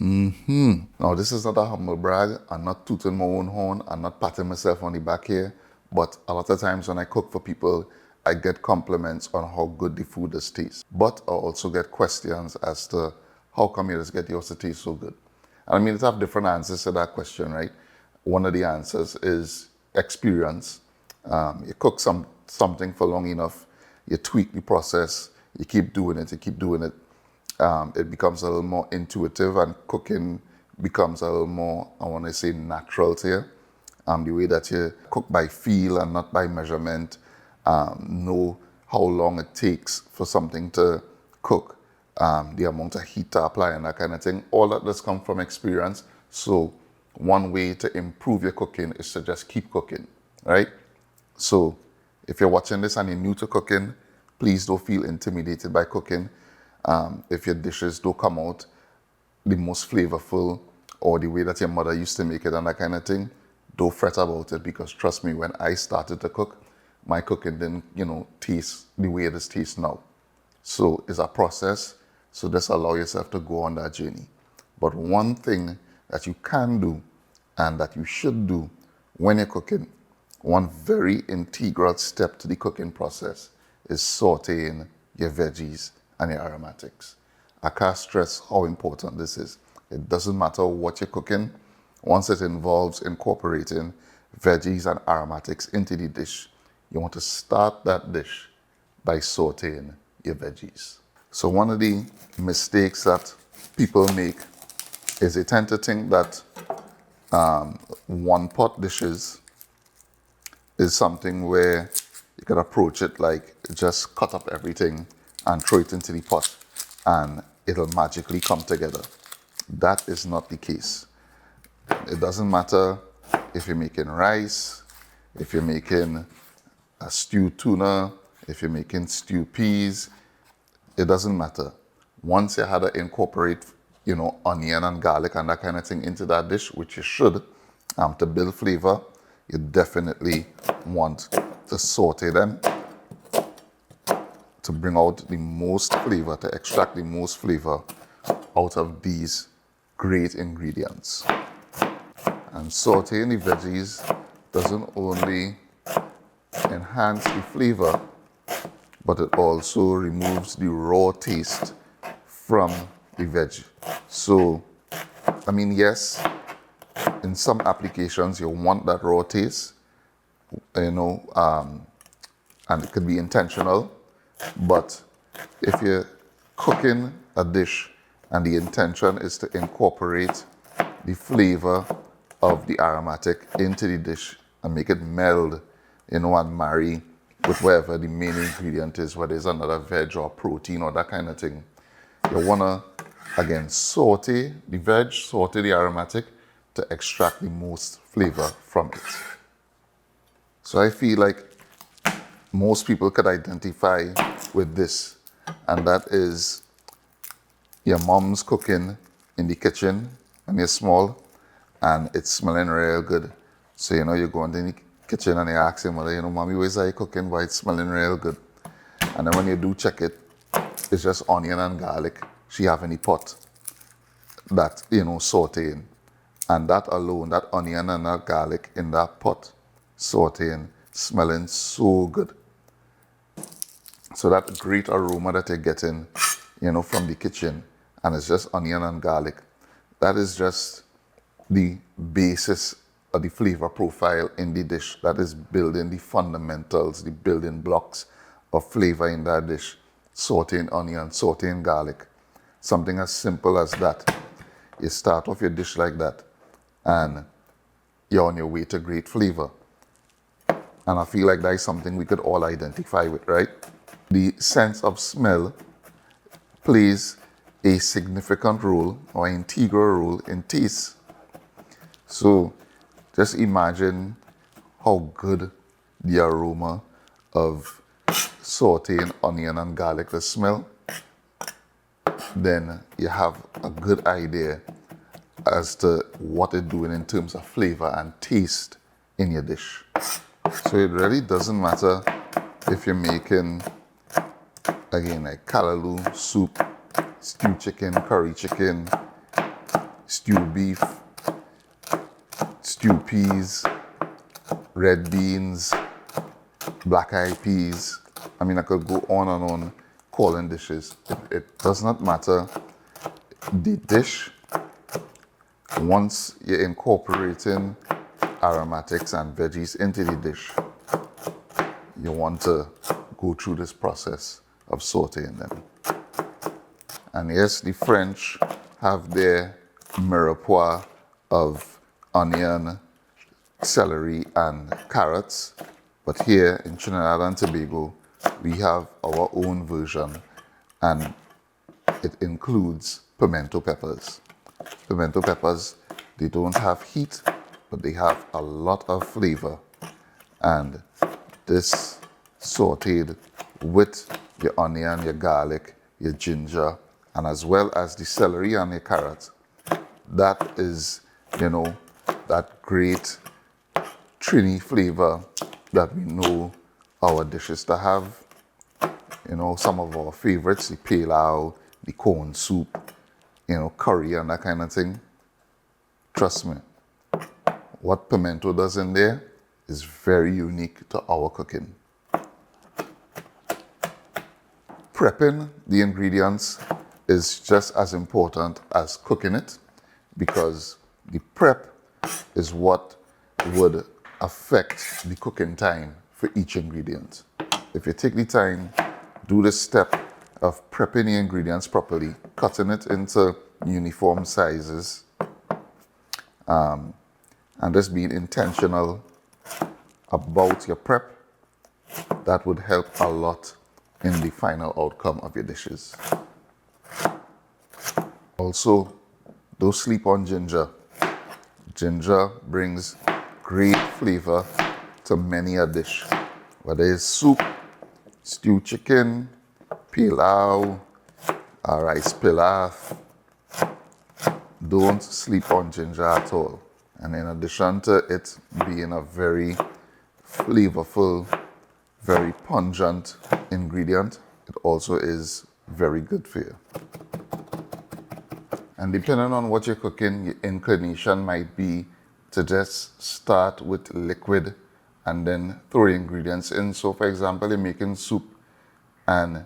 Now, this is not a humble brag. I'm not tooting my own horn. I'm not patting myself on the back here. But a lot of times when I cook for people, I get compliments on how good the food does taste. But I also get questions as to how come you just get yours to taste so good. And I mean, it's have different answers to that question, right? One of the answers is experience. You cook something for long enough, you tweak the process, you keep doing it, it becomes a little more intuitive, and cooking becomes a little more, I want to say, natural to you. The way that you cook by feel and not by measurement, know how long it takes for something to cook, the amount of heat to apply and that kind of thing. All that does come from experience. So one way to improve your cooking is to just keep cooking, right? So if you're watching this and you're new to cooking, please don't feel intimidated by cooking. If your dishes don't come out the most flavorful or the way that your mother used to make it and that kind of thing, don't fret about it, because trust me, when I started to cook, my cooking didn't, taste the way it tastes now. So it's a process. So just allow yourself to go on that journey. But one thing that you can do and that you should do when you're cooking, one very integral step to the cooking process, is sauteing your veggies and your aromatics. I can't stress how important this is. It doesn't matter what you're cooking. Once it involves incorporating veggies and aromatics into the dish, you want to start that dish by sauteing your veggies. So one of the mistakes that people make is they tend to think that one pot dishes is something where you can approach it like just cut up everything and throw it into the pot and it'll magically come together. That is not the case. It doesn't matter if you're making rice, if you're making a stewed tuna, if you're making stewed peas, it doesn't matter. Once you had to incorporate, onion and garlic and that kind of thing into that dish, which you should, to build flavor, you definitely want to saute them to bring out the most flavor, to extract the most flavor out of these great ingredients. And sauteing the veggies doesn't only enhance the flavor, but it also removes the raw taste from the veg. So, yes, in some applications you want that raw taste, and it could be intentional. But if you're cooking a dish and the intention is to incorporate the flavor of the aromatic into the dish and make it meld, and marry with whatever the main ingredient is, whether it's another veg or protein or that kind of thing, you want to, again, saute the veg, saute the aromatic to extract the most flavor from it. So I feel like most people could identify with this, and that is your mom's cooking in the kitchen when you're small and it's smelling real good. So, you go into the kitchen and you ask your mother, Mommy, where's I cooking? Why it's smelling real good? And then when you do check it, it's just onion and garlic she have in the pot that, sauteing. And that alone, that onion and that garlic in that pot sauteing, smelling so good. So that great aroma that you're getting, from the kitchen, and it's just onion and garlic, that is just the basis of the flavor profile in the dish. That is building the fundamentals, the building blocks of flavor in that dish. Sauteing onion, sauteing garlic. Something as simple as that. You start off your dish like that, and you're on your way to great flavor. And I feel like that is something we could all identify with, right? The sense of smell plays a significant role or integral role in taste. So just imagine how good the aroma of sauteing onion and garlic will smell. Then you have a good idea as to what it's doing in terms of flavor and taste in your dish. So it really doesn't matter if you're making, again, like callaloo soup, stewed chicken, curry chicken, stewed beef, stewed peas, red beans, black eyed peas. I mean, I could go on and on calling dishes. It does not matter. The dish, once you're incorporating aromatics and veggies into the dish, you want to go through this process of sauteing them. And yes, the French have their mirepoix of onion, celery, and carrots. But here in Trinidad and Tobago, we have our own version, and it includes pimento peppers. Pimento peppers, they don't have heat, but they have a lot of flavor. And this sauteed with your onion, your garlic, your ginger, and as well as the celery and your carrot, that is, that great Trini flavor that we know our dishes to have. Some of our favorites, the pilau, the corn soup, curry and that kind of thing. Trust me, what pimento does in there is very unique to our cooking. Prepping the ingredients is just as important as cooking it, because the prep is what would affect the cooking time for each ingredient. If you take the time, do the step of prepping the ingredients properly, cutting it into uniform sizes, and just being intentional about your prep, that would help a lot in the final outcome of your dishes. Also, don't sleep on ginger. Ginger brings great flavor to many a dish, whether it's soup, stewed chicken, pilau, rice pilaf. Don't sleep on ginger at all. And in addition to it being a very flavorful, very pungent ingredient, it also is very good for you. And depending on what you're cooking, your inclination might be to just start with liquid and then throw ingredients in. So for example, you're making soup, and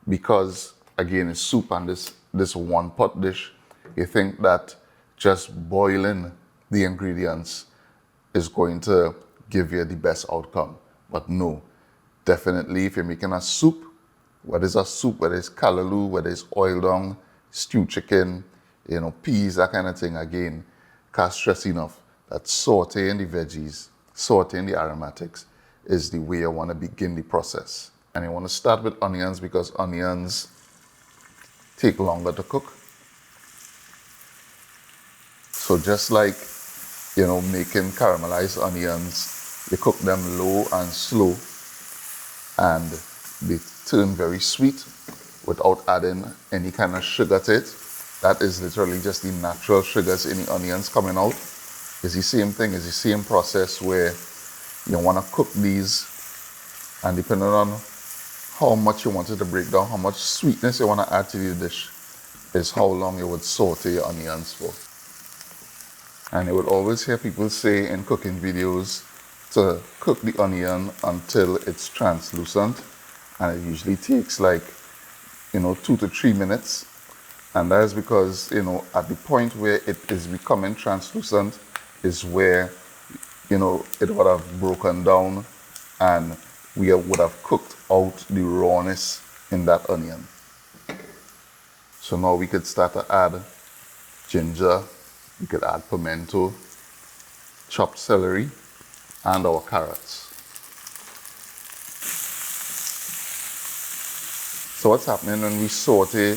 because again it's soup and this one pot dish, you think that just boiling the ingredients is going to give you the best outcome. But no, definitely if you're making a soup, whether it's callaloo, whether it's oil down, stewed chicken, peas, that kind of thing, again, can't stress enough that sauteing the veggies, sauteing the aromatics is the way you want to begin the process. And you want to start with onions because onions take longer to cook. So just like, making caramelized onions, you cook them low and slow, and they turn very sweet without adding any kind of sugar to it. That is literally just the natural sugars in the onions coming out. It's the same thing, it's the same process where you want to cook these, and depending on how much you want it to break down, how much sweetness you want to add to the dish, is how long you would saute your onions for. And you would always hear people say in cooking videos to cook the onion until it's translucent, and it usually takes 2 to 3 minutes. And that is because, at the point where it is becoming translucent is where, it would have broken down and we would have cooked out the rawness in that onion. So now we could start to add ginger, we could add pimento, chopped celery, and our carrots. So what's happening when we saute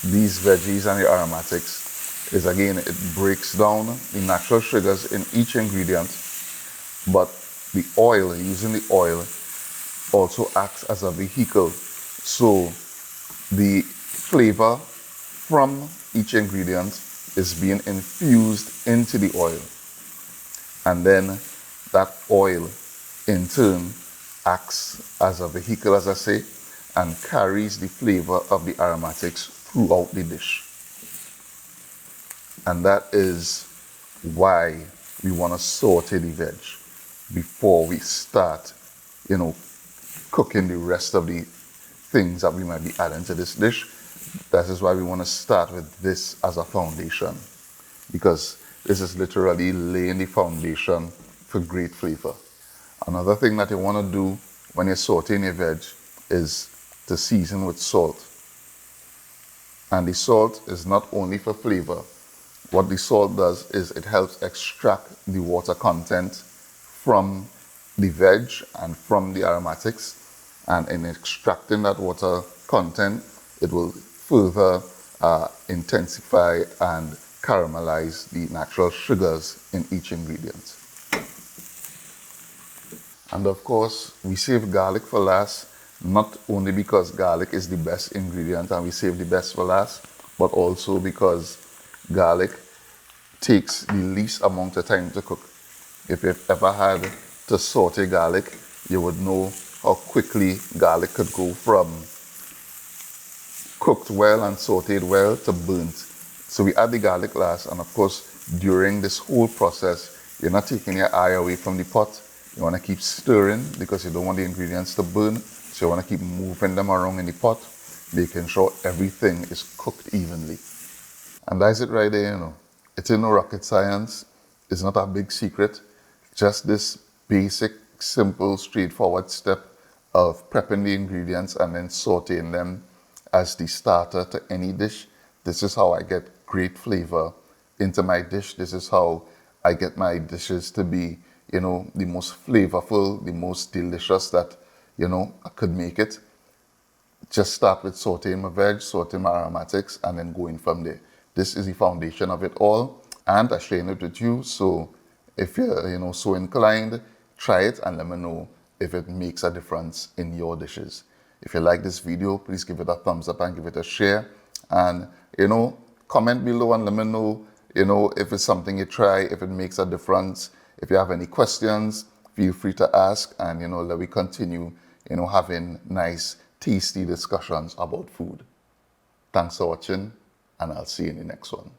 these veggies and the aromatics is, again, it breaks down the natural sugars in each ingredient, but the oil, using the oil, also acts as a vehicle. So the flavor from each ingredient is being infused into the oil, and then that oil in turn acts as a vehicle, as I say, and carries the flavor of the aromatics throughout the dish. And that is why we want to saute the veg before we start, you know, cooking the rest of the things that we might be adding to this dish. That is why we want to start with this as a foundation, because this is literally laying the foundation for great flavor. Another thing that you want to do when you're sauteing your veg is to season with salt. And the salt is not only for flavor. What the salt does is it helps extract the water content from the veg and from the aromatics. And in extracting that water content, it will further intensify and caramelize the natural sugars in each ingredient. And of course, we save garlic for last, not only because garlic is the best ingredient and we save the best for last, but also because garlic takes the least amount of time to cook. If you've ever had to saute garlic, you would know how quickly garlic could go from cooked well and sauteed well to burnt. So we add the garlic last, and of course, during this whole process, you're not taking your eye away from the pot. You want to keep stirring because you don't want the ingredients to burn. So you want to keep moving them around in the pot, making sure everything is cooked evenly. And that's it right there, you know. It's no rocket science. It's not a big secret. Just this basic, simple, straightforward step of prepping the ingredients and then sauteing them as the starter to any dish. This is how I get great flavor into my dish. This is how I get my dishes to be, you know, the most flavorful, the most delicious that, you know, I could make it. Just start with sauteing my veg, sauteing my aromatics, and then going from there. This is the foundation of it all, and I'm sharing it with you. So if you're, you know, so inclined, try it and let me know if it makes a difference in your dishes. If you like this video, please give it a thumbs up and give it a share. And, you know, comment below and let me know, you know, if it's something you try, if it makes a difference. If you have any questions, feel free to ask, and, you know, let me continue, you know, having nice, tasty discussions about food. Thanks for watching, and I'll see you in the next one.